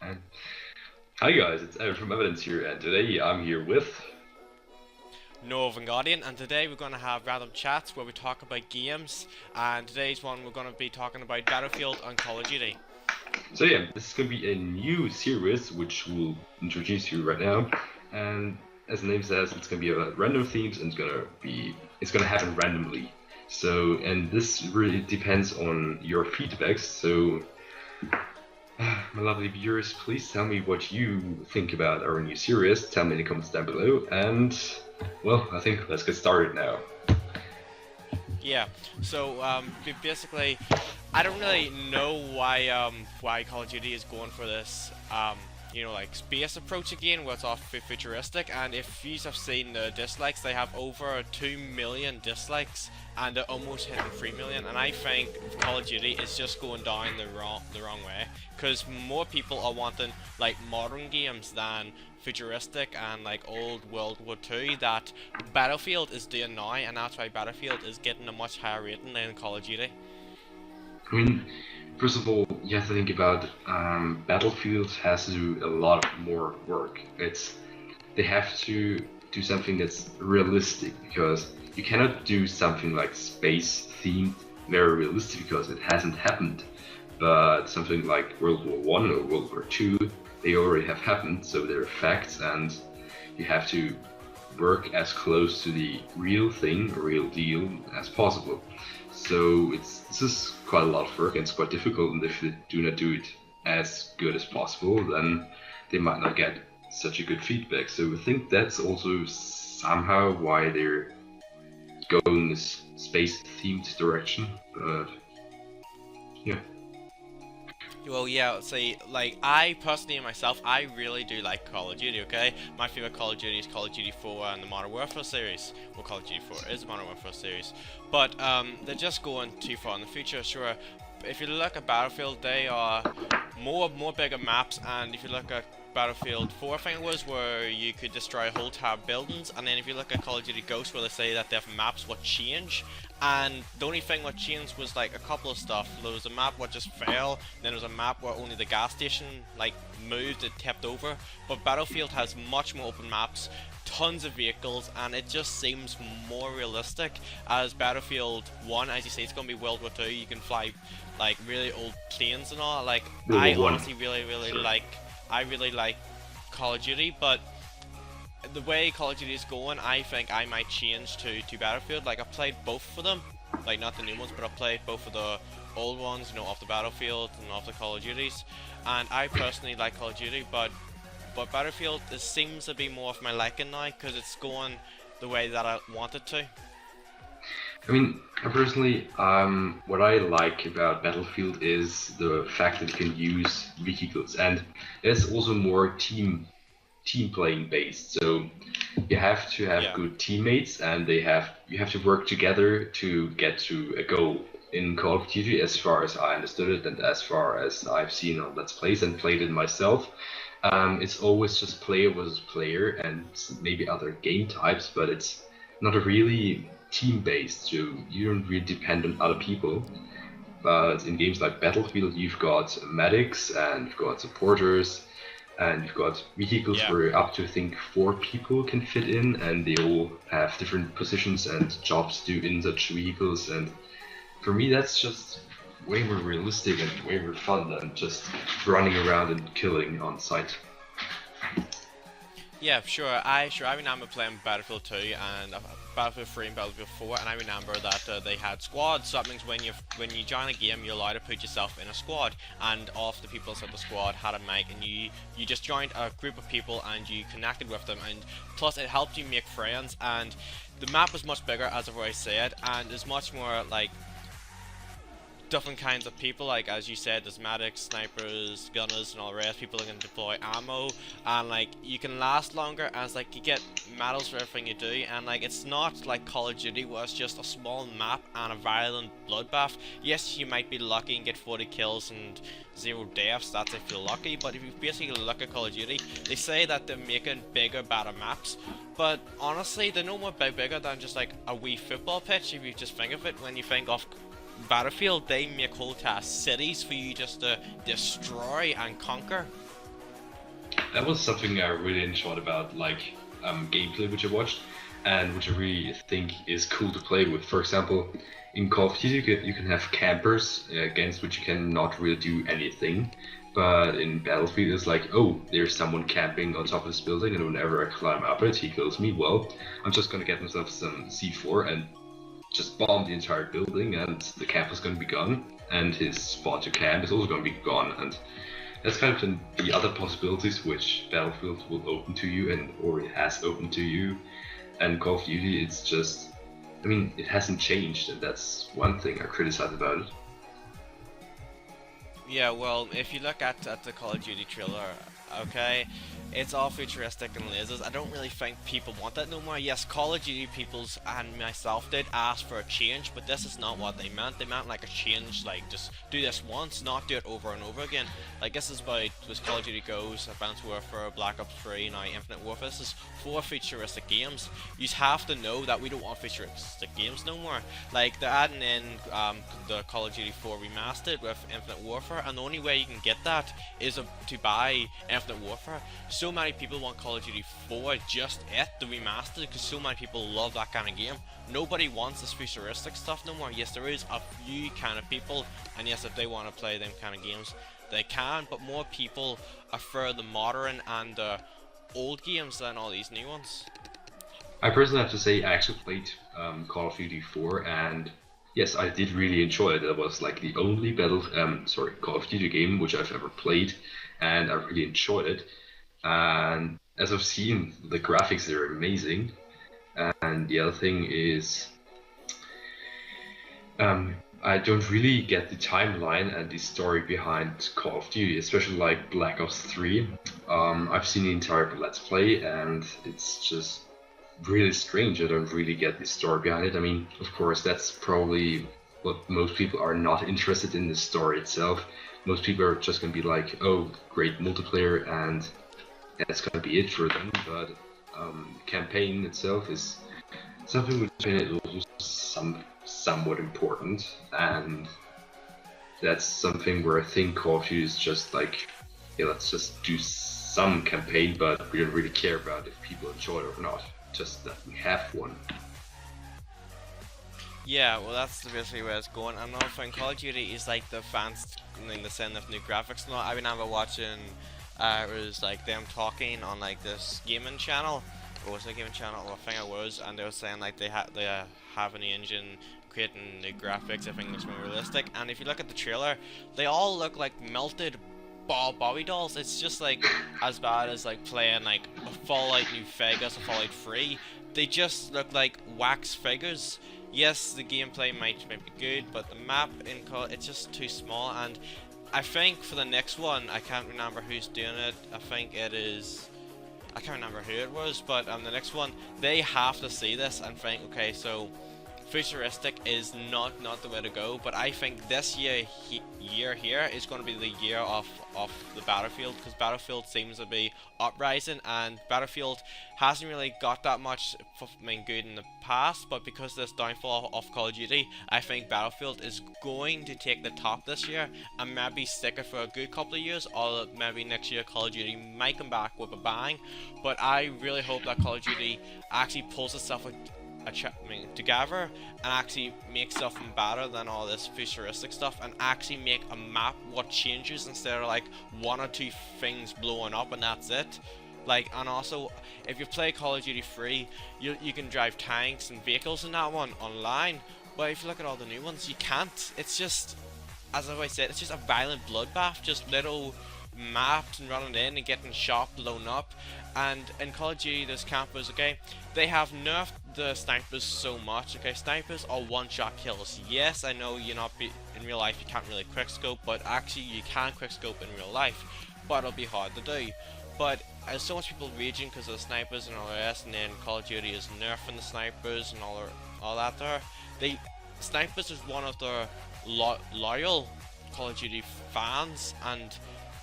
And hi guys, it's Evan from Evidence here, and today I'm here with. Noah Van Guardian, and today we're going to have random chats where we talk about games. And today's one we're going to be talking about Battlefield and Call of Duty. So yeah, this is gonna be a new series which we'll introduce you right now, and as the name says, it's gonna be about random themes and it's gonna happen randomly. So and this really depends on your feedbacks. So my lovely viewers, please tell me what you think about our new series. Tell me in the comments down below, and well, I think let's get started now. Yeah, so basically, I don't really know why Call of Duty is going for this like space approach again, where it's all futuristic. And if you have seen the dislikes, they have over 2 million dislikes, and they're almost hitting 3 million. And I think Call of Duty is just going down the wrong way, because more people are wanting like modern games than futuristic and like old World War II that Battlefield is doing now, and that's why Battlefield is getting a much higher rating than Call of Duty. I mean, first of all, you have to think about Battlefield has to do a lot more work. They have to do something that's realistic because you cannot do something like space themed very realistic because it hasn't happened. But something like World War One or World War Two, they already have happened, so they're facts, and you have to work as close to the real thing, real deal as possible. So this is quite a lot of work and it's quite difficult. And if they do not do it as good as possible, then they might not get such a good feedback. So I think that's also somehow why they're going this space-themed direction. But yeah. Well, yeah, see, like, I personally myself, I really do like Call of Duty, okay? My favorite Call of Duty is Call of Duty 4 and the Modern Warfare series. Well, Call of Duty 4 is the Modern Warfare series. But, they're just going too far in the future, sure. If you look at Battlefield, they are more bigger maps, and if you look at Battlefield 4, I think it was, where you could destroy whole tower buildings, and then if you look at Call of Duty Ghosts, where they say that their maps would change, and the only thing what changed was like a couple of stuff. There was a map what just fell, then there was a map where only the gas station like moved, it tipped over. But Battlefield has much more open maps, tons of vehicles, and it just seems more realistic. As Battlefield 1, as you say, it's going to be World War 2, you can fly like really old planes and all. Like, World I War One. honestly really Sure. like Call of Duty, but the way Call of Duty is going, I think I might change to Battlefield. Like, I've played both of them, like not the new ones, but I've played both of the old ones, off the Battlefield and off the Call of Duties. And I personally like Call of Duty, but Battlefield it seems to be more of my liking now because it's going the way that I want it to. I mean, personally, what I like about Battlefield is the fact that you can use vehicles, and it's also more team playing based. So you have to have Yeah. good teammates, and you have to work together to get to a goal. In Call of Duty, as far as I understood it, and as far as I've seen on Let's Plays and played it myself, it's always just player versus player and maybe other game types, but it's not really team based, so you don't really depend on other people. But in games like Battlefield, you've got medics and you've got supporters and you've got vehicles Yeah. where up to I think 4 people can fit in, and they all have different positions and jobs to do in such vehicles. And for me, that's just way more realistic and way more fun than just running around and killing on sight. Yeah, sure. I remember playing Battlefield 2 and Battlefield 3 and Battlefield 4, and I remember that they had squads. So that means when you join a game, you're allowed to put yourself in a squad, and all of the people inside the squad had a mic, and you just joined a group of people and you connected with them, and plus it helped you make friends. And the map was much bigger, as I've already said, and there's much more like different kinds of people, like as you said, there's medics, snipers, gunners, and all the rest. People that can deploy ammo, and like you can last longer, as like you get medals for everything you do, and like it's not like Call of Duty where it's just a small map and a violent bloodbath. Yes, you might be lucky and get 40 kills and 0 deaths, that's if you're lucky, but if you basically look at Call of Duty, they say that they're making bigger, better maps, but honestly, they're no more bigger than just like a wee football pitch if you just think of it. When you think of Battlefield, they make whole entire cities for you just to destroy and conquer. that was something I really enjoyed about like gameplay which I watched, and which I really think is cool to play with. For example, in Call of Duty, you can have campers against which you cannot really do anything. But in Battlefield, it's like, oh, there's someone camping on top of this building, and whenever I climb up it, he kills me. Well, I'm just gonna get myself some C4 and just bomb the entire building, and the camper's gonna be gone, and his spot to camp is also gonna be gone. And that's kind of the other possibilities which Battlefield will open to you, and or it has opened to you. And Call of Duty, it's just, I mean, it hasn't changed, and that's one thing I criticize about it. Yeah, well, if you look at the Call of Duty trailer, okay, it's all futuristic and lasers. I don't really think people want that no more. Yes, Call of Duty peoples and myself did ask for a change, but this is not what they meant. They meant like a change, like just do this once, not do it over and over again. Like this is about this Call of Duty Ghosts, Advanced Warfare, Black Ops 3, now Infinite Warfare. This is 4 futuristic games. You have to know that we don't want futuristic games no more. Like they're adding in the Call of Duty 4 remastered with Infinite Warfare, and the only way you can get that is to buy Infinite Warfare. So many people want Call of Duty 4 just the remastered, because so many people love that kind of game. Nobody wants this futuristic stuff no more. Yes, there is a few kind of people, and yes, if they want to play them kind of games, they can, but more people prefer the modern and the old games than all these new ones. I personally have to say I actually played Call of Duty 4, and yes, I did really enjoy it. That was like the only Call of Duty game which I've ever played, and I really enjoyed it. And as I've seen, the graphics are amazing. And the other thing is, I don't really get the timeline and the story behind Call of Duty, especially like Black Ops 3. I've seen the entire Let's Play, and it's just really strange. I don't really get the story behind it. I mean, of course, that's probably what most people are not interested in, the story itself. Most people are just gonna be like, oh, great multiplayer, and that's gonna be it for them. But campaign itself is something which is also somewhat important, and that's something where I think Call of Duty is just like, yeah, let's just do some campaign, but we don't really care about if people enjoy it or not. Just that we have one. Yeah, well, that's basically where it's going. Another thing, Call of Duty is like the fans in the send of new graphics. No, I remember watching. It was like them talking on like this gaming channel, or was it a gaming channel? Or I think it was, and they were saying like they have an engine creating new graphics. I think it's more realistic. And if you look at the trailer, they all look like melted Bobby dolls. It's just like as bad as like playing like a Fallout New Vegas or Fallout 3. They just look like wax figures. Yes, the gameplay might be good, but the map it's just too small. And I think for the next one, I can't remember who's doing it. I think it is, I can't remember who it was, but the next one, they have to see this and think, okay, so futuristic is not the way to go. But I think this year here is going to be the year of the Battlefield, because Battlefield seems to be uprising, and Battlefield hasn't really got that much good in the past, but because of this downfall of Call of Duty, I think Battlefield is going to take the top this year and maybe stick it for a good couple of years, or maybe next year Call of Duty might come back with a bang. But I really hope that Call of Duty actually pulls itself together and actually make something better than all this futuristic stuff, and actually make a map what changes instead of like 1 or 2 things blowing up and that's it. Like, and also if you play Call of Duty 3, you can drive tanks and vehicles in that one online, but if you look at all the new ones, you can't. It's just, as I said, it's just a violent bloodbath, just little mapped and running in and getting shot, blown up. And in Call of Duty, there's campers, okay? They have nerfed the snipers so much, okay? Snipers are one-shot kills. Yes, I know in real life you can't really quickscope, but actually you can quickscope in real life, but it'll be hard to do. But there's so much people raging because of the snipers and all the rest, and then Call of Duty is nerfing the snipers and all that there. Snipers is one of the loyal Call of Duty fans, and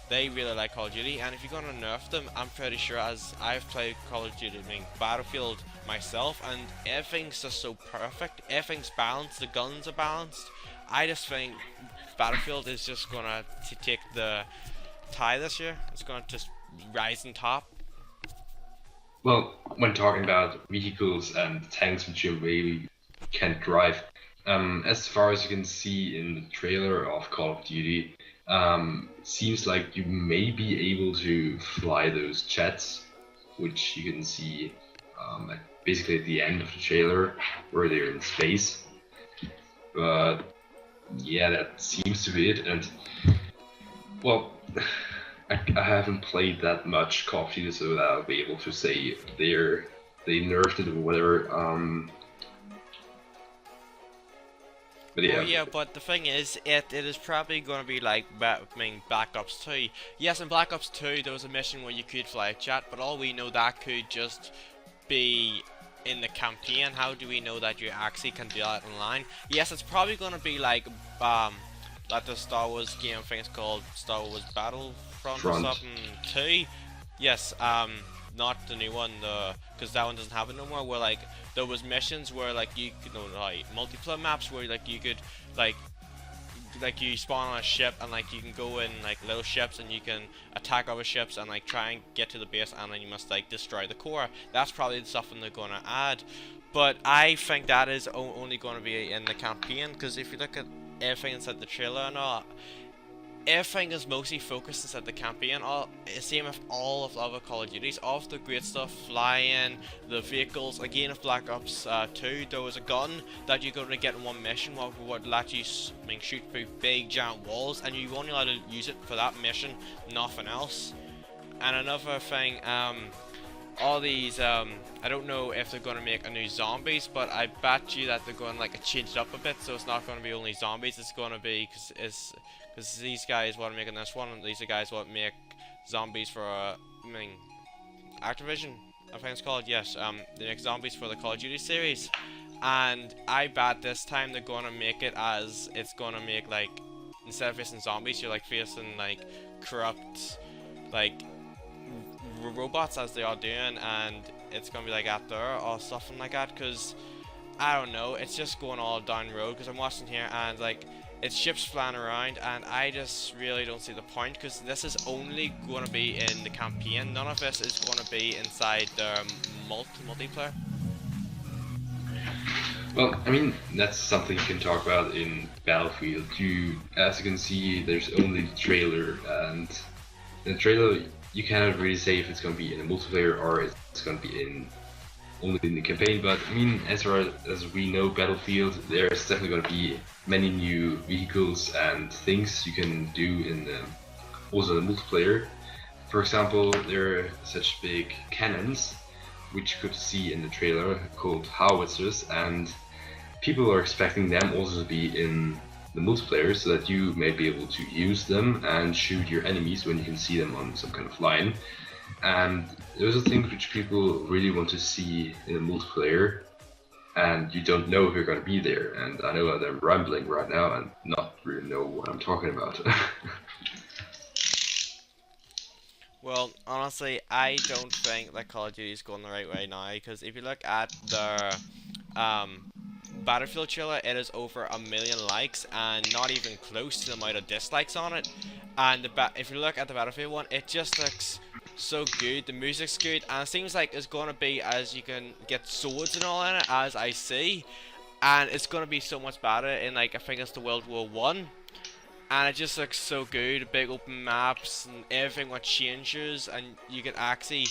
they really like Call of Duty. And if you're gonna nerf them, I'm pretty sure, as I've played Call of Duty, Battlefield myself, and everything's just so perfect. Everything's balanced. The guns are balanced. I just think Battlefield is just gonna take the tie this year. It's gonna just rising top. Well, when talking about vehicles and tanks which you really can drive, as far as you can see in the trailer of Call of Duty, seems like you may be able to fly those jets, which you can see basically at the end of the trailer where they're in space. But yeah, that seems to be it. And well, I haven't played that much Call of Duty, so that I'll be able to say they nerfed it or whatever. But yeah. Oh yeah, but the thing is, it is probably going to be like Black Ops 2. Yes, in Black Ops 2 there was a mission where you could fly a jet, but all we know that could just be in the campaign. How do we know that you actually can do that online? Yes, it's probably going to be like that the Star Wars game, I think it's called Star Wars Battlefront or something 2. Yes, not the new one, because that one doesn't have it no more. Where like there was missions where like you could like multiplayer maps where like you could like you spawn on a ship and like you can go in like little ships and you can attack other ships and like try and get to the base and then you must like destroy the core. That's probably the stuff they're gonna add, but I think that is only going to be in the campaign, because if you look at everything inside the trailer and all, everything is mostly focused inside the campaign. Same with all of the other Call of Duties, all of the great stuff, flying, the vehicles. Again, if Black Ops 2, there was a gun that you're going to get in one mission, what would let you shoot through big giant walls, and you only allowed to use it for that mission, nothing else. And another thing, all these, I don't know if they're going to make a new zombies, but I bet you that they're going to like change it up a bit, so it's not going to be only zombies, it's going to be, because these guys want to make this one, and these are guys want to make zombies for, Activision, I think it's called, yes, they make zombies for the Call of Duty series, and I bet this time they're going to make it as, it's going to make, like, instead of facing zombies, you're, like, facing, like, corrupt, like, robots as they are doing, and it's going to be, like, out there, or something like that, because, I don't know, it's just going all down the road, because I'm watching here, and, like, it's ships flying around, and I just really don't see the point, because this is only going to be in the campaign. None of this is going to be inside the multiplayer. Well, I mean, that's something you can talk about in Battlefield. As you can see, there's only the trailer, and in the trailer you cannot really say if it's going to be in the multiplayer or it's going to be only in the campaign. But I mean, as far as we know, Battlefield, there's definitely going to be many new vehicles and things you can do in also the multiplayer. For example, there are such big cannons which you could see in the trailer called howitzers, and people are expecting them also to be in the multiplayer so that you may be able to use them and shoot your enemies when you can see them on some kind of line. And those are things which people really want to see in a multiplayer, and you don't know if you're going to be there. And I know that I'm rambling right now and not really know what I'm talking about. Well, honestly, I don't think that Call of Duty is going the right way now, because if you look at the Battlefield trailer, it is over 1 million likes and not even close to the amount of dislikes on it. And if you look at the Battlefield one, it just looks so good, the music's good, and it seems like it's going to be, as you can get swords and all in it, as I see, and it's going to be so much better in, like, I think it's the World War One, and it just looks so good, big open maps and everything with changes, and you can actually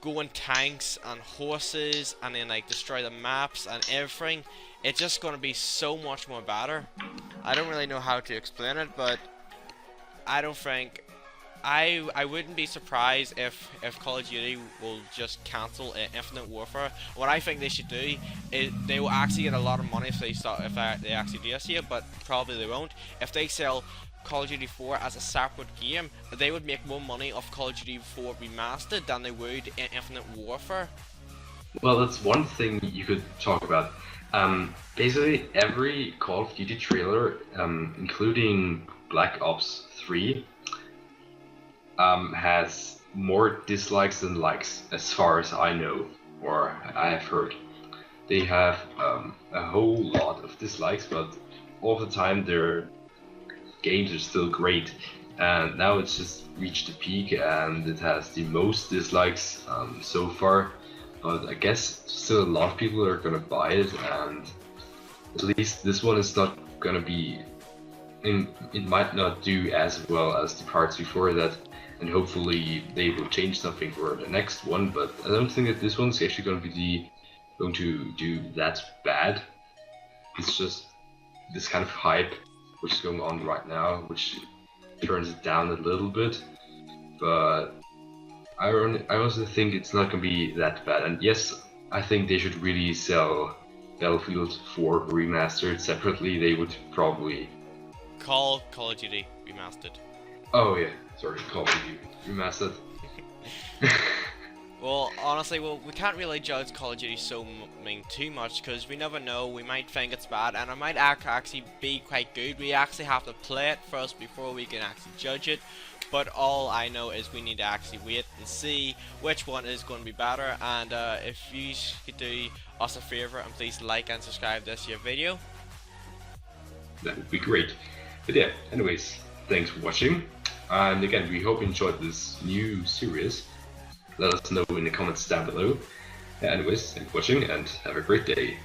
go in tanks and horses and then like destroy the maps and everything. It's just going to be so much more better. I don't really know how to explain it, but I don't think I wouldn't be surprised if Call of Duty will just cancel Infinite Warfare. What I think they should do is they will actually get a lot of money if they actually do this here, but probably they won't. If they sell Call of Duty 4 as a separate game, they would make more money off Call of Duty 4 Remastered than they would in Infinite Warfare. Well, that's one thing you could talk about. Basically, every Call of Duty trailer, including Black Ops 3, has more dislikes than likes, as far as I know, or I have heard. They have a whole lot of dislikes, but all the time their games are still great. and now it's just reached the peak, and it has the most dislikes so far. But I guess still a lot of people are gonna buy it, and at least this one is not gonna be. It might not do as well as the parts before that, and hopefully they will change something for the next one. But I don't think that this one's actually going to do that bad. It's just this kind of hype which is going on right now, which turns it down a little bit. But I also think it's not gonna be that bad. And yes, I think they should really sell Battlefield 4 Remastered separately. They would probably Call of Duty Remastered. Oh yeah, sorry, Call of Duty Remastered. Well, honestly, we can't really judge Call of Duty too much because we never know. We might think it's bad, and it might actually be quite good. We actually have to play it first before we can actually judge it. But all I know is we need to actually wait and see which one is going to be better. And if you could do us a favor and please like and subscribe this your video, that would be great. But yeah, anyways, thanks for watching. And again, we hope you enjoyed this new series. Let us know in the comments down below. Yeah, anyways, thanks for watching and have a great day.